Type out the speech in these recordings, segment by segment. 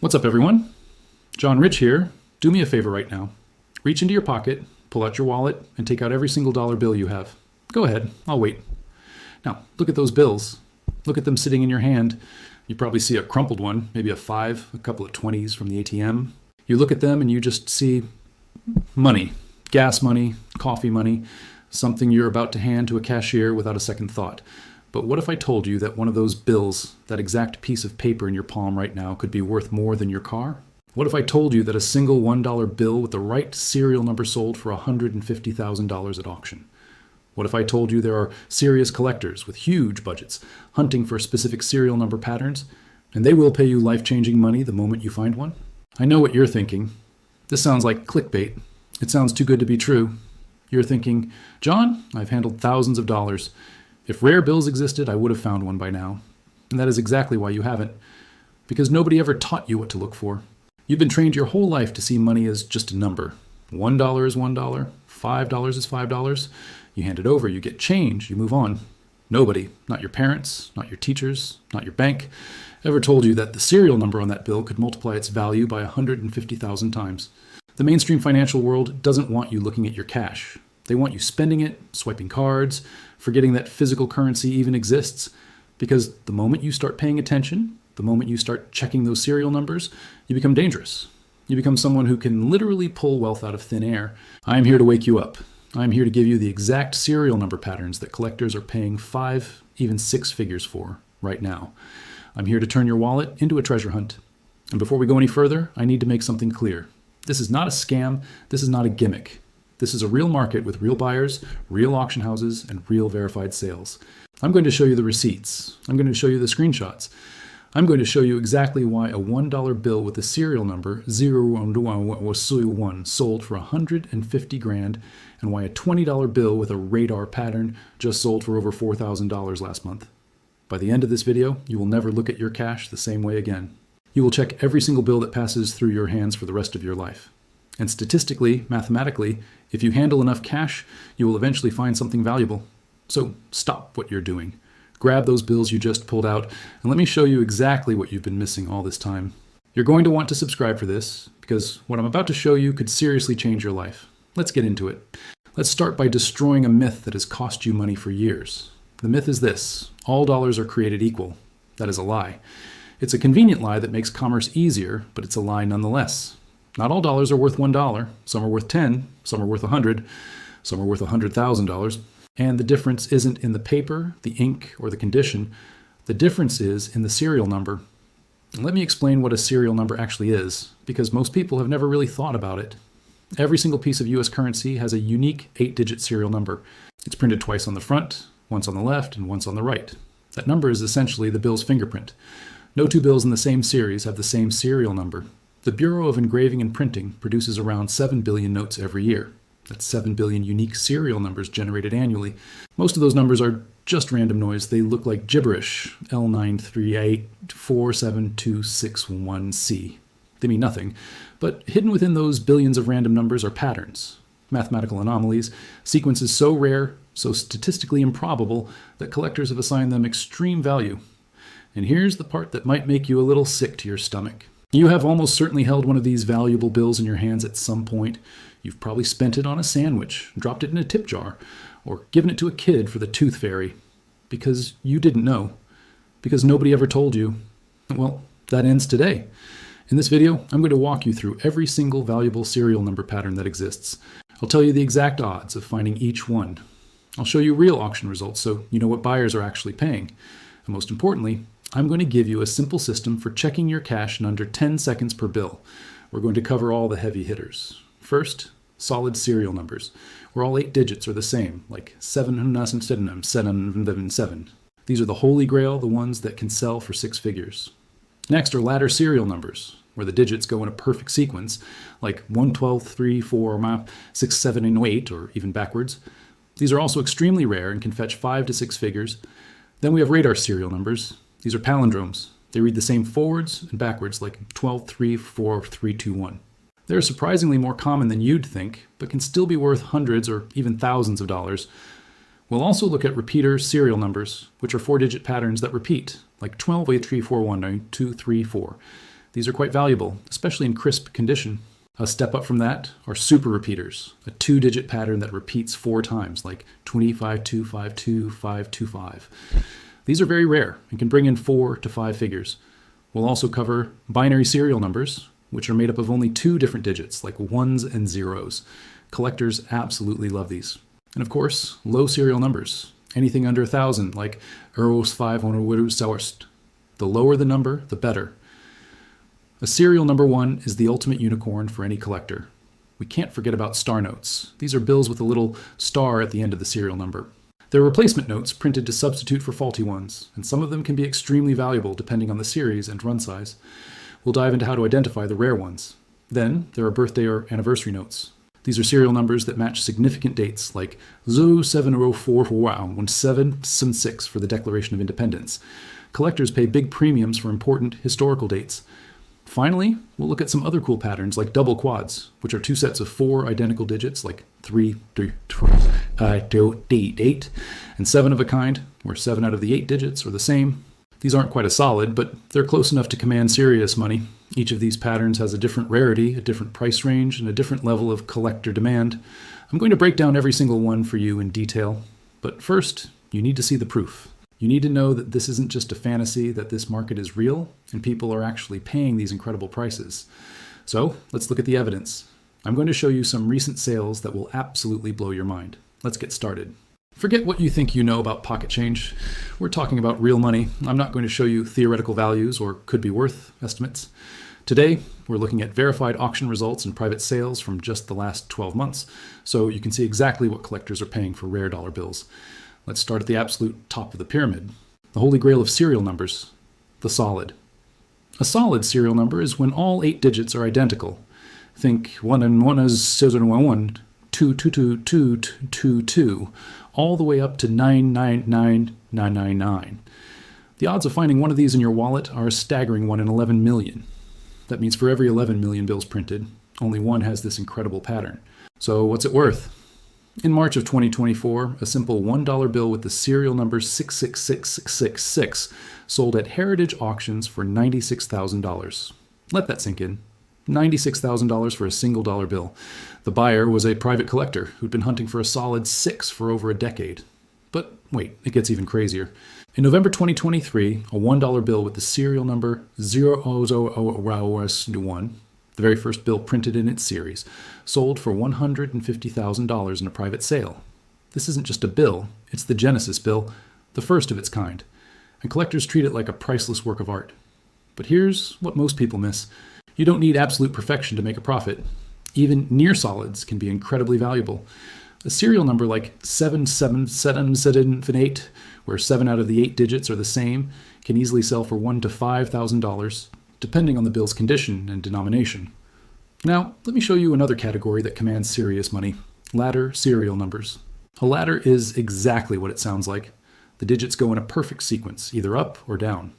What's up, everyone? John Rich here. Do me a favor right now. Reach into your pocket, pull out your wallet, and take out every single dollar bill you have. Go ahead, I'll wait. Now, look at those bills. Look at them sitting in your hand. You probably see a crumpled one, maybe a 5, a couple of 20s from the ATM. You look at them and you just see money, gas money, coffee money, something you're about to hand to a cashier without a second thought. But what if I told you that one of those bills, that exact piece of paper in your palm right now, could be worth more than your car? What if I told you that a single $1 bill with the right serial number sold for $150,000 at auction? What if I told you there are serious collectors with huge budgets hunting for specific serial number patterns, and they will pay you life-changing money the moment you find one? I know what you're thinking. This sounds like clickbait. It sounds too good to be true. You're thinking, John, I've handled thousands of dollars. If rare bills existed, I would have found one by now. And that is exactly why you haven't. Because nobody ever taught you what to look for. You've been trained your whole life to see money as just a number. $1 is $1, $5 is $5. You hand it over, you get change, you move on. Nobody, not your parents, not your teachers, not your bank, ever told you that the serial number on that bill could multiply its value by 150,000 times. The mainstream financial world doesn't want you looking at your cash. They want you spending it, swiping cards, forgetting that physical currency even exists. Because the moment you start paying attention, the moment you start checking those serial numbers, you become dangerous. You become someone who can literally pull wealth out of thin air. I'm here to wake you up. I'm here to give you the exact serial number patterns that collectors are paying 5, even 6 figures for right now. I'm here to turn your wallet into a treasure hunt. And before we go any further, I need to make something clear. This is not a scam. This is not a gimmick. This is a real market with real buyers, real auction houses, and real verified sales. I'm going to show you the receipts. I'm going to show you the screenshots. I'm going to show you exactly why a $1 bill with the serial number 01 sold for $150,000 and why a $20 bill with a radar pattern just sold for over $4,000 last month. By the end of this video, you will never look at your cash the same way again. You will check every single bill that passes through your hands for the rest of your life. And statistically, mathematically, if you handle enough cash, you will eventually find something valuable. So stop what you're doing. Grab those bills you just pulled out, and let me show you exactly what you've been missing all this time. You're going to want to subscribe for this, because what I'm about to show you could seriously change your life. Let's get into it. Let's start by destroying a myth that has cost you money for years. The myth is this: all dollars are created equal. That is a lie. It's a convenient lie that makes commerce easier, but it's a lie nonetheless. Not all dollars are worth $1. Some are worth 10, some are worth 100, some are worth $100,000. And the difference isn't in the paper, the ink, or the condition. The difference is in the serial number. And let me explain what a serial number actually is, because most people have never really thought about it. Every single piece of US currency has a unique 8-digit serial number. It's printed twice on the front, once on the left, and once on the right. That number is essentially the bill's fingerprint. No two bills in the same series have the same serial number. The Bureau of Engraving and Printing produces around 7 billion notes every year. That's 7 billion unique serial numbers generated annually. Most of those numbers are just random noise. They look like gibberish. L938472661C. They mean nothing. But hidden within those billions of random numbers are patterns, mathematical anomalies, sequences so rare, so statistically improbable, that collectors have assigned them extreme value. And here's the part that might make you a little sick to your stomach. You have almost certainly held one of these valuable bills in your hands at some point. You've probably spent it on a sandwich, dropped it in a tip jar, or given it to a kid for the tooth fairy. Because you didn't know. Because nobody ever told you. Well, that ends today. In this video, I'm going to walk you through every single valuable serial number pattern that exists. I'll tell you the exact odds of finding each one. I'll show you real auction results so you know what buyers are actually paying. And most importantly, I'm going to give you a simple system for checking your cash in under 10 seconds per bill. We're going to cover all the heavy hitters. First, solid serial numbers, where all 8 digits are the same, like 777. These are the holy grail, the ones that can sell for 6 figures. Next are ladder serial numbers, where the digits go in a perfect sequence, like 1, 12, 3, 4, 6, 7, and 8, or even backwards. These are also extremely rare and can fetch 5 to 6 figures. Then we have radar serial numbers. These are palindromes. They read the same forwards and backwards, like 12, 3, 4, 3, 2, 1. They're surprisingly more common than you'd think, but can still be worth hundreds or even thousands of dollars. We'll also look at repeater serial numbers, which are 4-digit patterns that repeat, like 12, 8, 3, 4, 1, 9, 2, 3, 4. These are quite valuable, especially in crisp condition. A step up from that are super repeaters, a 2-digit pattern that repeats 4 times, like 25252 These are very rare and can bring in 4 to 5 figures. We'll also cover binary serial numbers, which are made up of only 2 different digits, like 1s and 0s. Collectors absolutely love these. And of course, low serial numbers, anything under 1,000, like Euros 500. The lower the number, the better. A serial number 1 is the ultimate unicorn for any collector. We can't forget about star notes. These are bills with a little star at the end of the serial number. They're replacement notes printed to substitute for faulty ones, and some of them can be extremely valuable depending on the series and run size. We'll dive into how to identify the rare ones. Then, there are birthday or anniversary notes. These are serial numbers that match significant dates, like 07041776 for the Declaration of Independence. Collectors pay big premiums for important historical dates. Finally, we'll look at some other cool patterns like double quads, which are 2 sets of 4 identical digits like 3, 2, 8, and 7 of a kind, where 7 out of the 8 digits are the same. These aren't quite as solid, but they're close enough to command serious money. Each of these patterns has a different rarity, a different price range, and a different level of collector demand. I'm going to break down every single one for you in detail, but first, you need to see the proof. You need to know that this isn't just a fantasy, that this market is real, and people are actually paying these incredible prices. So, let's look at the evidence. I'm going to show you some recent sales that will absolutely blow your mind. Let's get started. Forget what you think you know about pocket change. We're talking about real money. I'm not going to show you theoretical values or could be worth estimates. Today, we're looking at verified auction results and private sales from just the last 12 months, so you can see exactly what collectors are paying for rare dollar bills. Let's start at the absolute top of the pyramid. The holy grail of serial numbers, the solid. A solid serial number is when all 8 digits are identical. Think 1 and 1 is 011, 2, 2, 2, 2, 2, 2, all the way up to 999,999. The odds of finding one of these in your wallet are a staggering 1 in 11 million. That means for every 11 million bills printed, only one has this incredible pattern. So what's it worth? In March of 2024, a simple $1 bill with the serial number 666666 sold at Heritage Auctions for $96,000. Let that sink in. $96,000 for a single dollar bill. The buyer was a private collector who'd been hunting for a solid 6 for over a decade. But wait, it gets even crazier. In November 2023, a $1 bill with the serial number 0001, the very first bill printed in its series, sold for $150,000 in a private sale. This isn't just a bill, it's the Genesis bill, the first of its kind, and collectors treat it like a priceless work of art. But here's what most people miss. You don't need absolute perfection to make a profit. Even near solids can be incredibly valuable. A serial number like 77778, where 7 out of the 8 digits are the same, can easily sell for $1,000 to $5,000, depending on the bill's condition and denomination. Now, let me show you another category that commands serious money: ladder serial numbers. A ladder is exactly what it sounds like. The digits go in a perfect sequence, either up or down.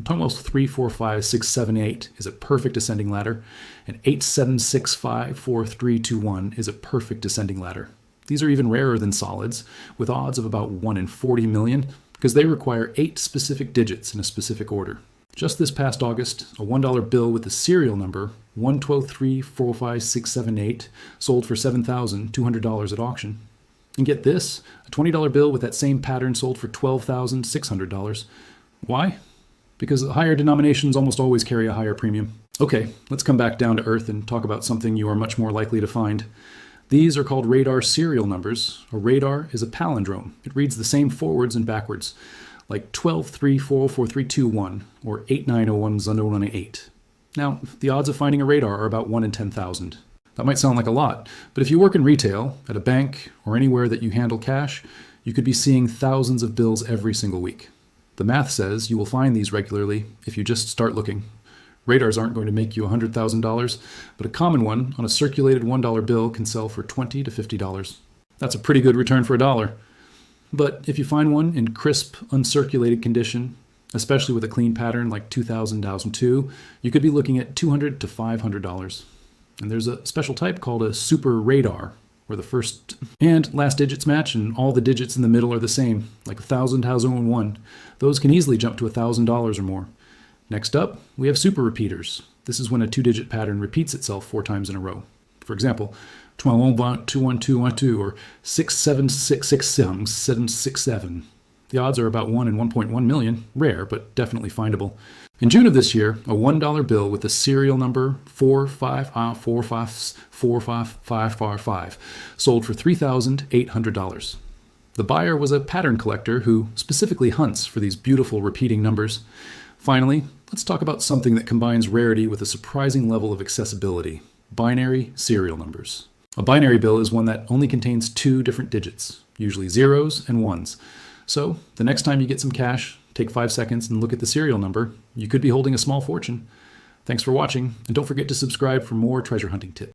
Almost 3, 4, 5, 6, 7, 8 is a perfect ascending ladder, and 8, 7, 6, 5, 4, 3, 2, 1 is a perfect descending ladder. These are even rarer than solids, with odds of about 1 in 40 million, because they require 8 specific digits in a specific order. Just this past August, a $1 bill with the serial number 1234567 sold for $7,200 at auction. And get this, a $20 bill with that same pattern sold for $12,600. Why? Because higher denominations almost always carry a higher premium. Okay, let's come back down to earth and talk about something you are much more likely to find. These are called radar serial numbers. A radar is a palindrome. It reads the same forwards and backwards, like 12344321 or 89010118. Now, the odds of finding a radar are about 1 in 10,000. That might sound like a lot, but if you work in retail, at a bank, or anywhere that you handle cash, you could be seeing thousands of bills every single week. The math says you will find these regularly if you just start looking. Radars aren't going to make you $100,000, but a common one on a circulated $1 bill can sell for $20 to $50. That's a pretty good return for a dollar. But if you find one in crisp, uncirculated condition, especially with a clean pattern like 2000-2002, you could be looking at $200 to $500. And there's a special type called a super radar, where the first and last digits match and all the digits in the middle are the same, like 1000, 1001. Those can easily jump to $1,000 or more. Next up, we have super repeaters. This is when a two-digit pattern repeats itself 4 times in a row. For example, 2121212 or 6766767. The odds are about 1 in 1.1 million, rare, but definitely findable. In June of this year, a $1 bill with the serial number 4554555 sold for $3,800. The buyer was a pattern collector who specifically hunts for these beautiful repeating numbers. Finally, let's talk about something that combines rarity with a surprising level of accessibility: binary serial numbers. A binary bill is one that only contains 2 different digits, usually zeros and ones. So, the next time you get some cash, take 5 seconds and look at the serial number. You could be holding a small fortune. Thanks for watching, and don't forget to subscribe for more treasure hunting tips.